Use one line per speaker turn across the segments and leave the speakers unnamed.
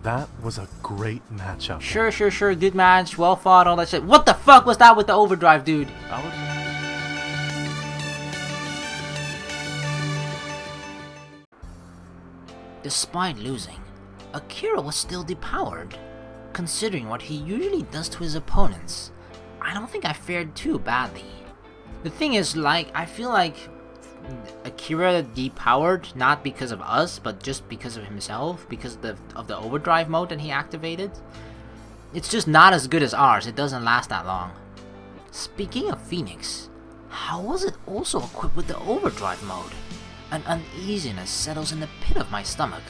That was a great matchup.
Sure, good match, well fought, all that shit. What the fuck was that with the overdrive, dude? Despite losing, Akira was still depowered. Considering what he usually does to his opponents, I don't think I fared too badly. The thing is, I feel like Akira depowered not because of us, but just because of himself, because of the overdrive mode that he activated. It's just not as good as ours, it doesn't last that long. Speaking of Phoenix, how was it also equipped with the overdrive mode? An uneasiness settles in the pit of my stomach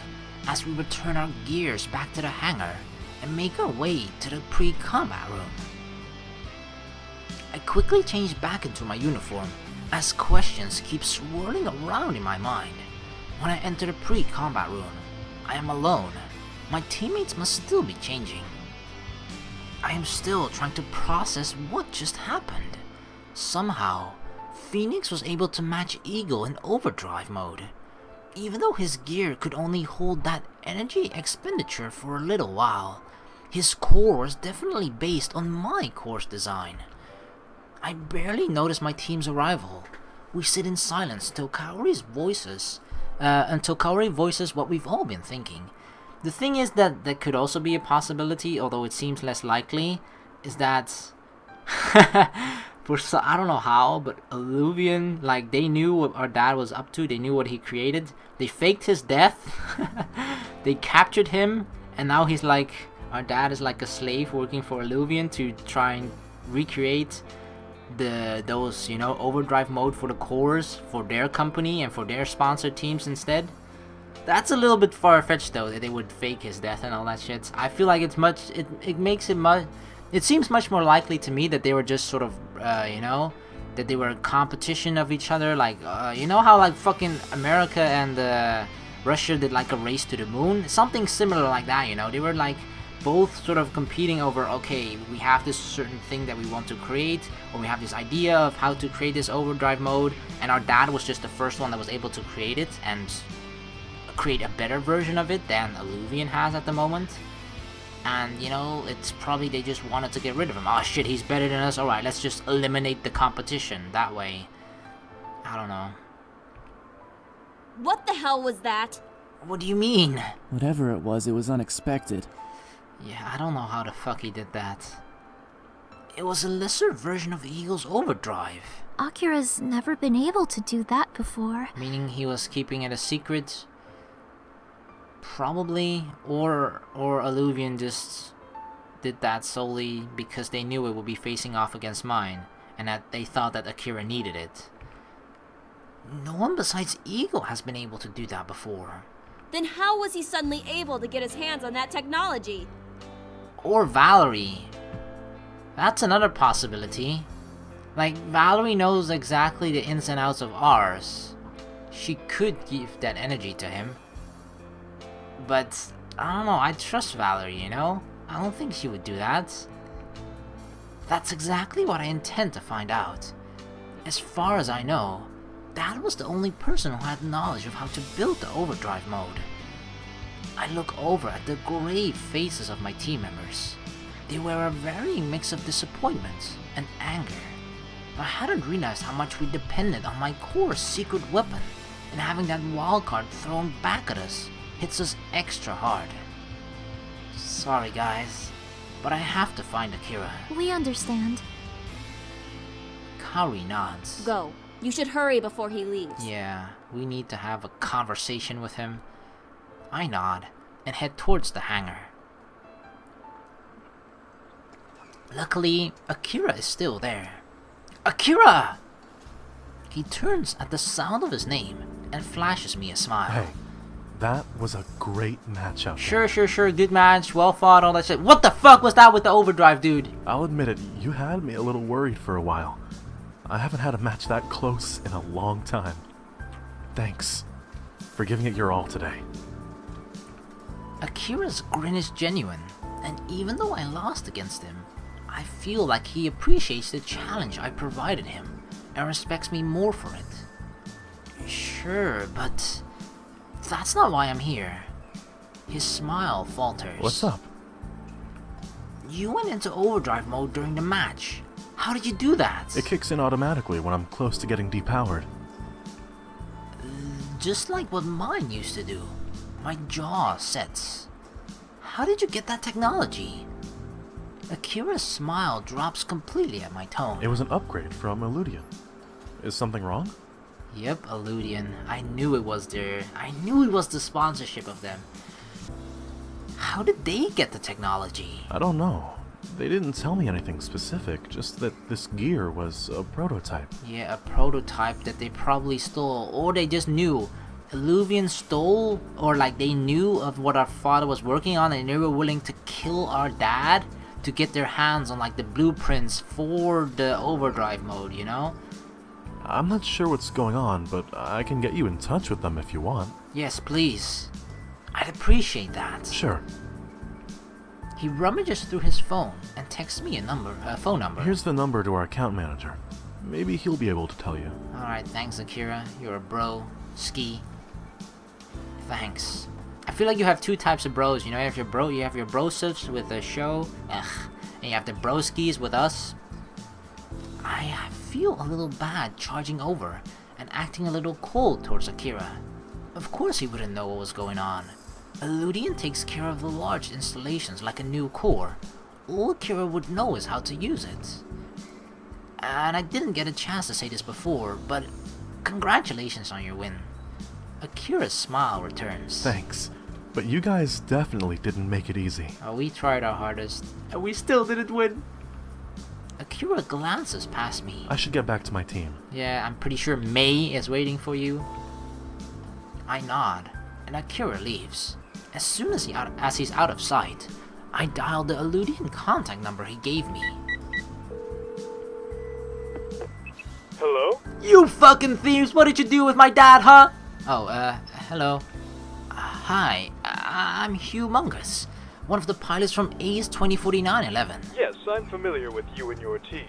as we return our gears back to the hangar and make our way to the pre-combat room. I quickly change back into my uniform as questions keep swirling around in my mind. When I enter the pre-combat room, I am alone. My teammates must still be changing. I am still trying to process what just happened. Somehow, Phoenix was able to match Eagle in overdrive mode, even though his gear could only hold that energy expenditure for a little while. His core was definitely based on my core's design. I barely notice my team's arrival. We sit in silence until Kaori voices what we've all been thinking. The thing is that there could also be a possibility, although it seems less likely, is that I don't know how, but Illuvian, they knew what our dad was up to, they knew what he created, they faked his death, they captured him, and now he's our dad is like a slave working for Illuvian to try and recreate those overdrive mode for the cores for their company and for their sponsored teams instead. That's a little bit far-fetched though, that they would fake his death and all that shit. I feel like it seems much more likely to me that they were just sort of that they were a competition of each other, how fucking America and Russia did a race to the moon, something similar like that. They were both sort of competing over, okay, we have this certain thing that we want to create, or we have this idea of how to create this overdrive mode, and our dad was just the first one that was able to create it and create a better version of it than Illuvian has at the moment. And it's probably they just wanted to get rid of him. Oh shit, he's better than us, alright, let's just eliminate the competition that way. I don't know.
What the hell was that?
What do you mean?
Whatever it was unexpected.
Yeah, I don't know how the fuck he did that. It was a lesser version of Eagle's overdrive.
Akira's never been able to do that before.
Meaning he was keeping it a secret? Probably. Or Illuvian just did that solely because they knew it would be facing off against mine, and that they thought that Akira needed it. No one besides Eagle has been able to do that before.
Then how was he suddenly able to get his hands on that technology?
Or Valerie. That's another possibility. Valerie knows exactly the ins and outs of ours. She could give that energy to him. But, I don't know, I trust Valerie, I don't think she would do that. That's exactly what I intend to find out. As far as I know, Dad was the only person who had knowledge of how to build the overdrive mode. I look over at the grave faces of my team members. They were a varying mix of disappointment and anger. I hadn't realized how much we depended on my core's secret weapon, and having that wildcard thrown back at us hits us extra hard. Sorry guys, but I have to find Akira.
We understand.
Kaori nods.
Go. You should hurry before he leaves.
Yeah, we need to have a conversation with him. I nod and head towards the hangar. Luckily, Akira is still there. Akira! He turns at the sound of his name and flashes me a smile.
Hey, that was a great matchup.
Sure, good match, well fought, all that shit. What the fuck was that with the overdrive, dude?
I'll admit it, you had me a little worried for a while. I haven't had a match that close in a long time. Thanks for giving it your all today.
Akira's grin is genuine, and even though I lost against him, I feel like he appreciates the challenge I provided him and respects me more for it. Sure, but that's not why I'm here. His smile falters.
What's up?
You went into overdrive mode during the match. How did you do that?
It kicks in automatically when I'm close to getting depowered.
Just like what mine used to do. My jaw sets. How did you get that technology? Akira's smile drops completely at my tone.
It was an upgrade from Illudian. Is something wrong?
Yep, Illudian. I knew it was the sponsorship of them. How did they get the technology?
I don't know. They didn't tell me anything specific, just that this gear was a prototype.
Yeah, a prototype that they probably stole, or they just knew. Illuvian stole, or like they knew of what our father was working on and they were willing to kill our dad to get their hands on like the blueprints for the overdrive mode, you know?
I'm not sure what's going on, but I can get you in touch with them if you want.
Yes, please. I'd appreciate that.
Sure.
He rummages through his phone and texts me a phone number.
Here's the number to our account manager. Maybe he'll be able to tell you.
Alright, thanks Akira. You're a bro. Ski. Thanks. I feel like you have two types of bros, you know, you have your brosives with the show, and you have the broskis with us. I feel a little bad charging over and acting a little cold towards Akira. Of course he wouldn't know what was going on. Illudian takes care of the large installations like a new core. All Akira would know is how to use it. And I didn't get a chance to say this before, but congratulations on your win. Akira's smile returns.
Thanks. But you guys definitely didn't make it easy.
We tried our hardest, and we still didn't win. Akira glances past me.
I should get back to my team.
Yeah, I'm pretty sure May is waiting for you. I nod, and Akira leaves. As soon as he's out of sight, I dial the Illudian contact number he gave me.
Hello?
You fucking thieves! What did you do with my dad, huh? Oh, hello. Hi, I'm Humongous, one of the pilots from A's 2049-11.
Yes, I'm familiar with you and your team.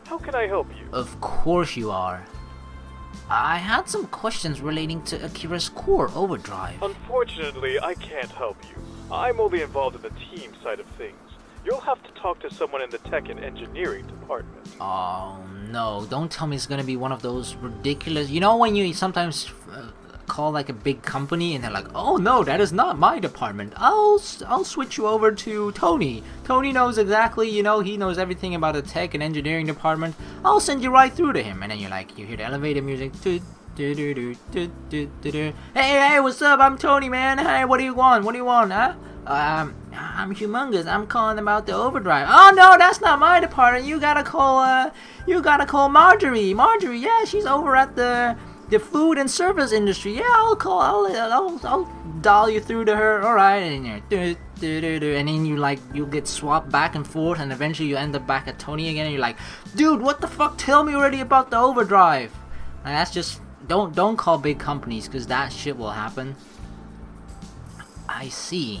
How can I help you?
Of course you are. I had some questions relating to Akira's core overdrive.
Unfortunately, I can't help you. I'm only involved in the team side of things. You'll have to talk to someone in the tech and engineering department.
Oh no, don't tell me it's gonna be one of those ridiculous... You know when you sometimes call like a big company and they're like, oh no, that is not my department. I'll switch you over to Tony. Tony knows exactly, you know, he knows everything about the tech and engineering department. I'll send you right through to him. And then you're like, you hear the elevator music. Hey, what's up? I'm Tony, man. Hey, what do you want? Huh? I'm Humongous. I'm calling about the overdrive. Oh no, that's not my department. You gotta call Marjorie. Marjorie, yeah, she's over at the food and service industry. Yeah, I'll dial you through to her. All right, and and then you get swapped back and forth, and eventually you end up back at Tony again. And you're like, dude, what the fuck? Tell me already about the overdrive. And that's just don't call big companies, because that shit will happen. I see.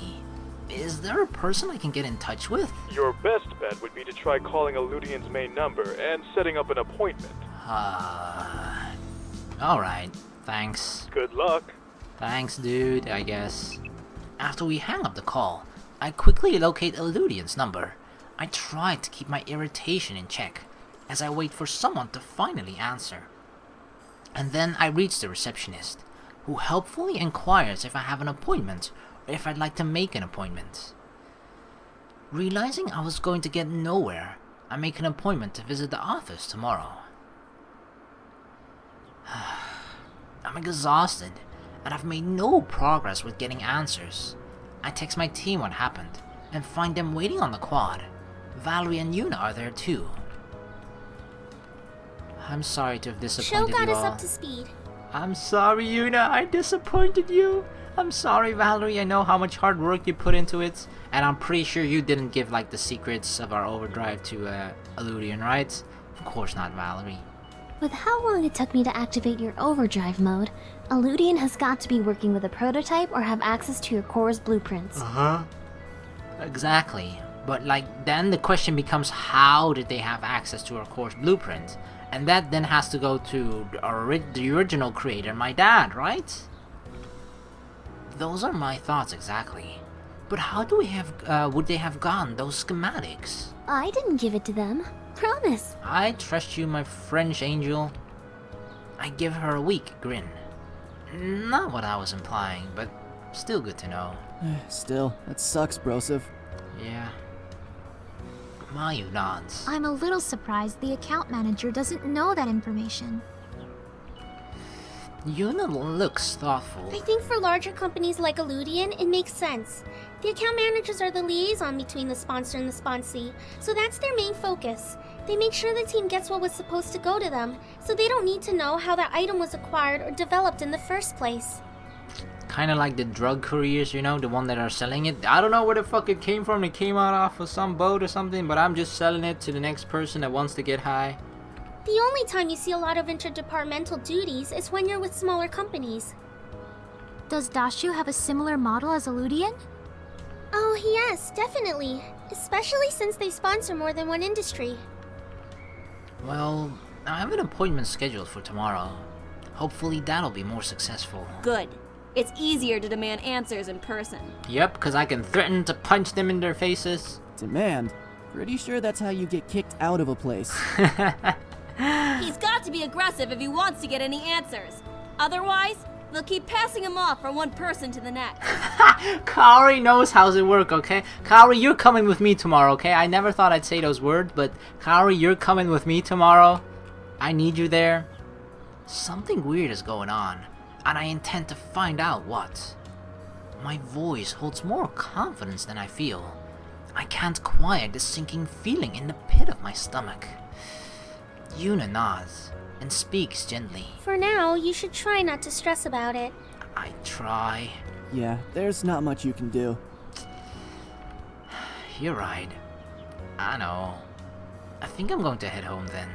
Is there a person I can get in touch with?
Your best bet would be to try calling Illudian's main number and setting up an appointment.
Alright, thanks.
Good luck.
Thanks, dude, I guess. After we hang up the call, I quickly locate Illudian's number. I try to keep my irritation in check, as I wait for someone to finally answer. And then I reach the receptionist, who helpfully inquires if I have an appointment, or if I'd like to make an appointment. Realizing I was going to get nowhere, I make an appointment to visit the office tomorrow. I'm exhausted, and I've made no progress with getting answers. I text my team what happened, and find them waiting on the quad. Valerie and Yuna are there too. I'm sorry to have disappointed you all.
Show got us up to speed.
I'm sorry, Yuna, I disappointed you. I'm sorry, Valerie, I know how much hard work you put into it, and I'm pretty sure you didn't give like the secrets of our overdrive to Illudian, right? Of course not, Valerie.
With how long it took me to activate your overdrive mode, Illudian has got to be working with a prototype or have access to your core's blueprints.
Exactly. But like, then the question becomes, how did they have access to our core's blueprint? And that then has to go to the original creator, my dad, right? Those are my thoughts exactly. But how would they have gotten those schematics?
I didn't give it to them. Promise.
I trust you, my French angel. I give her a weak grin. Not what I was implying, but still good to know.
Still, that sucks, Broseph.
Yeah. Mayu nods.
I'm a little surprised the account manager doesn't know that information.
Yuna looks thoughtful.
I think for larger companies like Illudian, it makes sense. The account managers are the liaison between the sponsor and the sponsee, so that's their main focus. They make sure the team gets what was supposed to go to them, so they don't need to know how that item was acquired or developed in the first place.
Kinda like the drug couriers, you know, the one that are selling it. I don't know where the fuck it came from. It came out off of some boat or something, but I'm just selling it to the next person that wants to get high.
The only time you see a lot of interdepartmental duties is when you're with smaller companies.
Does Dashu have a similar model as Illudian?
Oh yes, definitely. Especially since they sponsor more than one industry.
Well, I have an appointment scheduled for tomorrow. Hopefully that'll be more successful.
Good. It's easier to demand answers in person.
Yep, because I can threaten to punch them in their faces.
Demand? Pretty sure that's how you get kicked out of a place.
He's got to be aggressive if he wants to get any answers. Otherwise, they'll keep passing him off from one person to the next.
Kaori knows how it works, okay? Kaori, you're coming with me tomorrow, okay? I never thought I'd say those words, but Kaori, you're coming with me tomorrow. I need you there. Something weird is going on, and I intend to find out what. My voice holds more confidence than I feel. I can't quiet the sinking feeling in the pit of my stomach. Yuna nods and speaks gently.
For now, you should try not to stress about it.
I try.
Yeah, there's not much you can do.
You're right. I know. I think I'm going to head home then.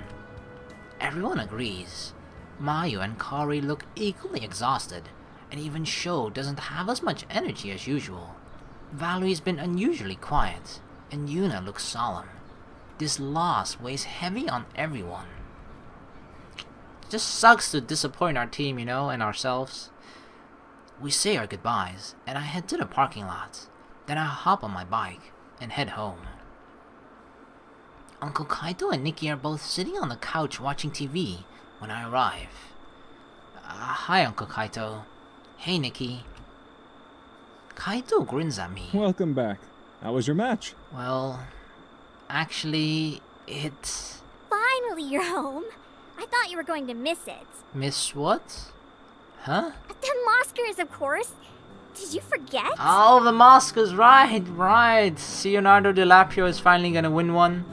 Everyone agrees. Mayu and Kaori look equally exhausted, and even Sho doesn't have as much energy as usual. Valerie's been unusually quiet, and Yuna looks solemn. This loss weighs heavy on everyone. It just sucks to disappoint our team, you know, and ourselves. We say our goodbyes, and I head to the parking lot. Then I hop on my bike and head home. Uncle Kaito and Nikki are both sitting on the couch watching TV when I arrive. Hi, Uncle Kaito. Hey, Nikki. Kaito grins at me.
Welcome back. How was your match?
Well, actually, it's...
Finally, you're home. I thought you were going to miss it.
Miss what? Huh?
The Moskers, of course. Did you forget?
Oh, the Moskers, right. Leonardo DiCaprio is finally gonna win one.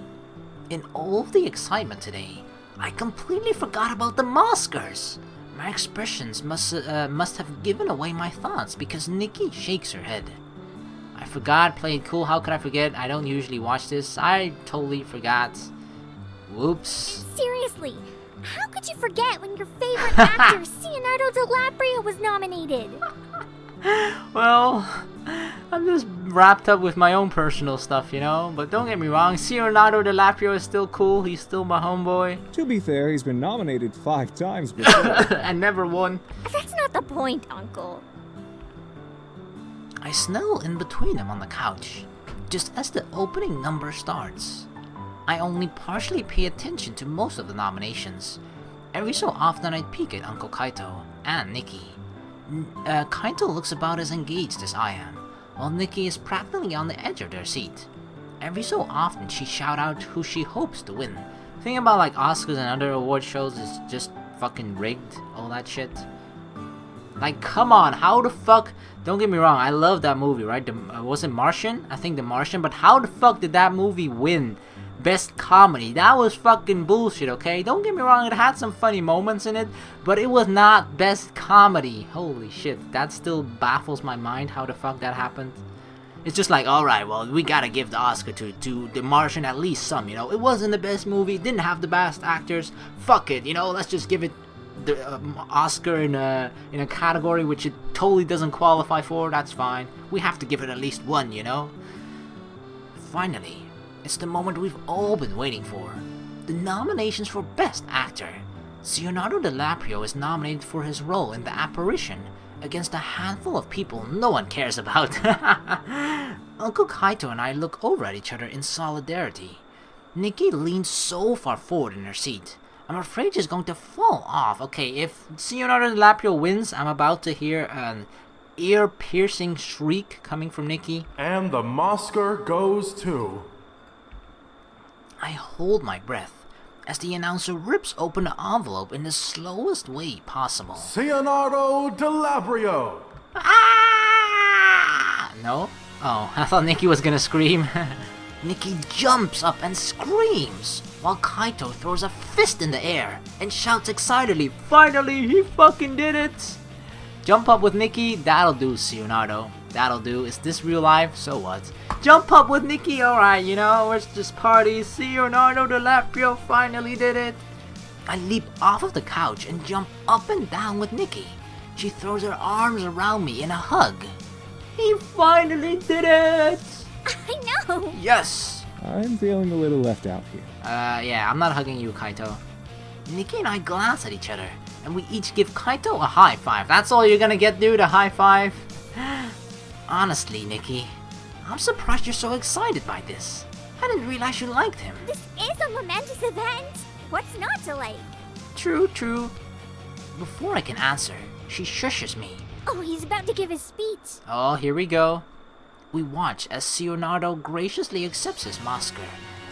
In all of the excitement today, I completely forgot about the Moskers. My expressions must have given away my thoughts because Nikki shakes her head. I forgot, played cool, how could I forget? I don't usually watch this. I totally forgot. Whoops.
Seriously, how could you forget when your favorite actor, Leonardo DiCaprio, was nominated?
Well, I'm just wrapped up with my own personal stuff, you know? But don't get me wrong, Leonardo DiCaprio is still cool, he's still my homeboy.
To be fair, he's been nominated 5 times before.
And never won.
That's not the point, Uncle.
I snuggle in between them on the couch, just as the opening number starts. I only partially pay attention to most of the nominations. Every so often I peek at Uncle Kaito and Nikki. Kaito looks about as engaged as I am, while Nikki is practically on the edge of their seat. Every so often she shout out who she hopes to win. Thing about like Oscars and other award shows is just fucking rigged, all that shit. Like, come on, how the fuck... Don't get me wrong, I love that movie, right? Was it Martian? I think The Martian, but how the fuck did that movie win Best Comedy? That was fucking bullshit, okay? Don't get me wrong, it had some funny moments in it, but it was not Best Comedy. Holy shit, that still baffles my mind how the fuck that happened. It's just like, alright, well, we gotta give the Oscar to The Martian at least some, you know? It wasn't the best movie, didn't have the best actors, fuck it, you know? Let's just give it the Oscar in a category which it totally doesn't qualify for. That's fine. We have to give it at least one, you know? Finally, it's the moment we've all been waiting for. The nominations for Best Actor. Leonardo DiCaprio is nominated for his role in The Apparition, against a handful of people no one cares about. Uncle Kaito and I look over at each other in solidarity. Nikki leans so far forward in her seat. I'm afraid she's going to fall off. Okay, if Leonardo DiCaprio wins, I'm about to hear an ear-piercing shriek coming from Nikki.
And the Oscar goes to...
I hold my breath as the announcer rips open the envelope in the slowest way possible.
Leonardo DiCaprio!
Ah! No? Oh, I thought Nikki was gonna scream. Nikki jumps up and screams, while Kaito throws a fist in the air and shouts excitedly, "Finally, he fucking did it!" Jump up with Nikki, that'll do, Leonardo. That'll do. Is this real life? So what? Jump up with Nikki, alright, you know, let's just party. Leonardo DiCaprio finally did it. I leap off of the couch and jump up and down with Nikki. She throws her arms around me in a hug. He finally did it!
I know!
Yes!
I'm feeling a little left out here.
Yeah, I'm not hugging you, Kaito. Nikki and I glance at each other, and we each give Kaito a high five. That's all you're gonna get, dude, a high five? Honestly, Nikki, I'm surprised you're so excited by this. I didn't realize you liked him.
This is a momentous event! What's not to like?
True, true. Before I can answer, she shushes me.
Oh, he's about to give his speech.
Oh, here we go. We watch as Leonardo graciously accepts his Oscar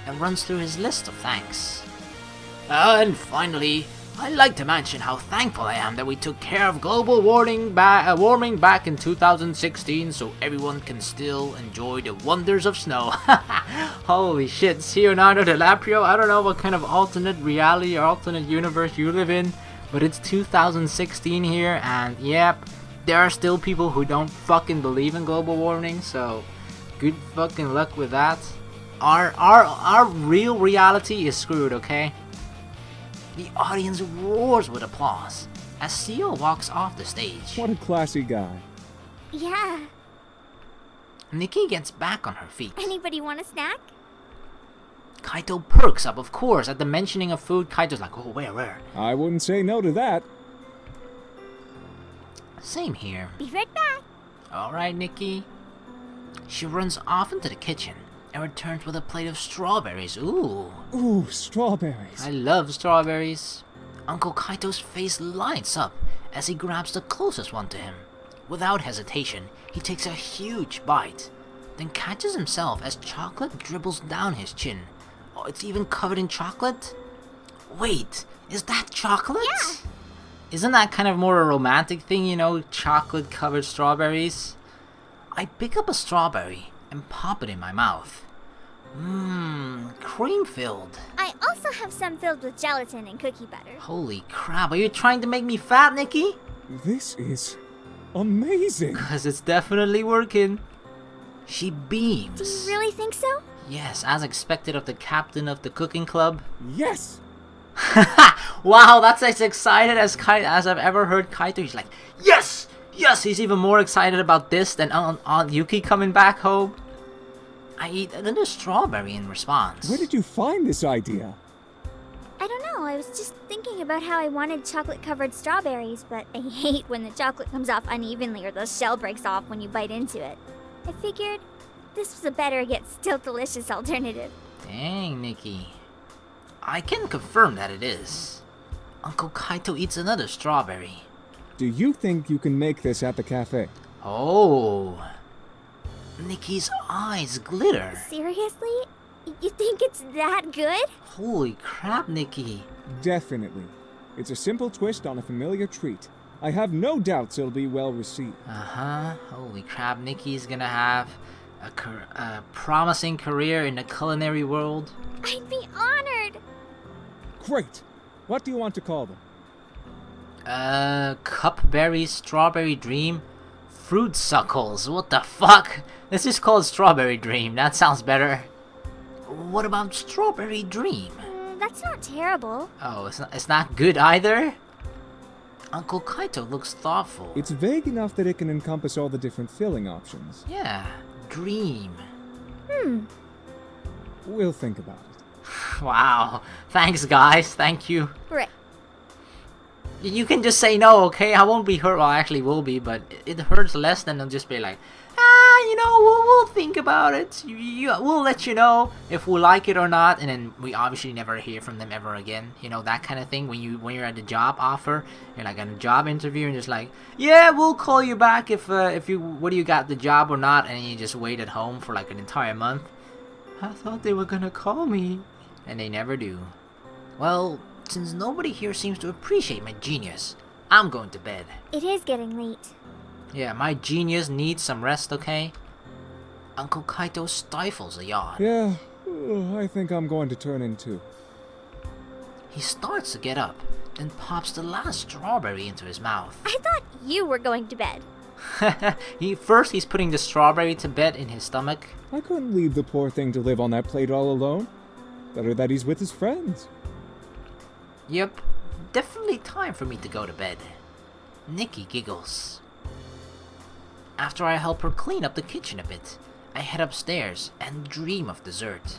and runs through his list of thanks. And finally, I'd like to mention how thankful I am that we took care of global warming back in 2016 so everyone can still enjoy the wonders of snow. Holy shit, Leonardo DiCaprio, I don't know what kind of alternate reality or alternate universe you live in, but it's 2016 here, and yep, there are still people who don't fucking believe in global warming, so good fucking luck with that. Our real reality is screwed, okay? The audience roars with applause as Seo walks off the stage.
What a classy guy.
Yeah.
Nikki gets back on her feet.
Anybody want a snack?
Kaito perks up, of course. At the mentioning of food, Kaito's like, oh, where?
I wouldn't say no to that.
Same here.
Be right back.
Alright, Nikki. She runs off into the kitchen and returns with a plate of strawberries. Ooh.
Ooh, strawberries.
I love strawberries. Uncle Kaito's face lights up as he grabs the closest one to him. Without hesitation, he takes a huge bite, then catches himself as chocolate dribbles down his chin. Oh, it's even covered in chocolate? Wait, is that chocolate?
Yeah.
Isn't that kind of more a romantic thing, you know, chocolate-covered strawberries? I pick up a strawberry and pop it in my mouth. Mmm, cream-filled.
I also have some filled with gelatin and cookie butter.
Holy crap, are you trying to make me fat, Nikki?
This is amazing.
Because it's definitely working. She beams.
Do you really think so?
Yes, as expected of the captain of the cooking club.
Yes.
Wow, that's as excited as I've ever heard Kaito. He's like, yes! Yes! He's even more excited about this than Aunt Yuki coming back home. I eat another strawberry in response.
Where did you find this idea?
I don't know, I was just thinking about how I wanted chocolate-covered strawberries, but I hate when the chocolate comes off unevenly or the shell breaks off when you bite into it. I figured this was a better yet still delicious alternative.
Dang, Nikki. I can confirm that it is. Uncle Kaito eats another strawberry.
Do you think you can make this at the cafe?
Oh. Nikki's eyes glitter.
Seriously? You think it's that good?
Holy crap, Nikki.
Definitely. It's a simple twist on a familiar treat. I have no doubts it'll be well received.
Uh-huh. Holy crap, Nikki's gonna have a promising career in the culinary world.
I'd be honored.
Great. What do you want to call them?
Cupberry Strawberry Dream Fruit Suckles. What the fuck? Let's just call it Strawberry Dream. That sounds better. What about Strawberry Dream?
That's not terrible.
Oh, it's not good either? Uncle Kaito looks thoughtful.
It's vague enough that it can encompass all the different filling options.
Yeah, dream.
We'll think about it.
Wow. Thanks, guys. Thank you.
Right.
You can just say no, okay? I won't be hurt. Well, I actually will be, but it hurts less than I'll just be like, we'll think about it. We'll let you know if we like it or not, and then we obviously never hear from them ever again. You know, that kind of thing. When you're at the job offer, you're like on a job interview, and just like, yeah, we'll call you back if whether you got the job or not, and you just wait at home for like an entire month. I thought they were gonna call me, and they never do. Well, since nobody here seems to appreciate my genius, I'm going to bed.
It is getting late.
Yeah, my genius needs some rest, okay? Uncle Kaito stifles a yawn.
Yeah, I think I'm going to turn in too.
He starts to get up, then pops the last strawberry into his mouth.
I thought you were going to bed.
He's putting the strawberry to bed in his stomach.
I couldn't leave the poor thing to live on that plate all alone. Better that he's with his friends.
Yep, definitely time for me to go to bed. Nikki giggles. After I help her clean up the kitchen a bit, I head upstairs and dream of dessert.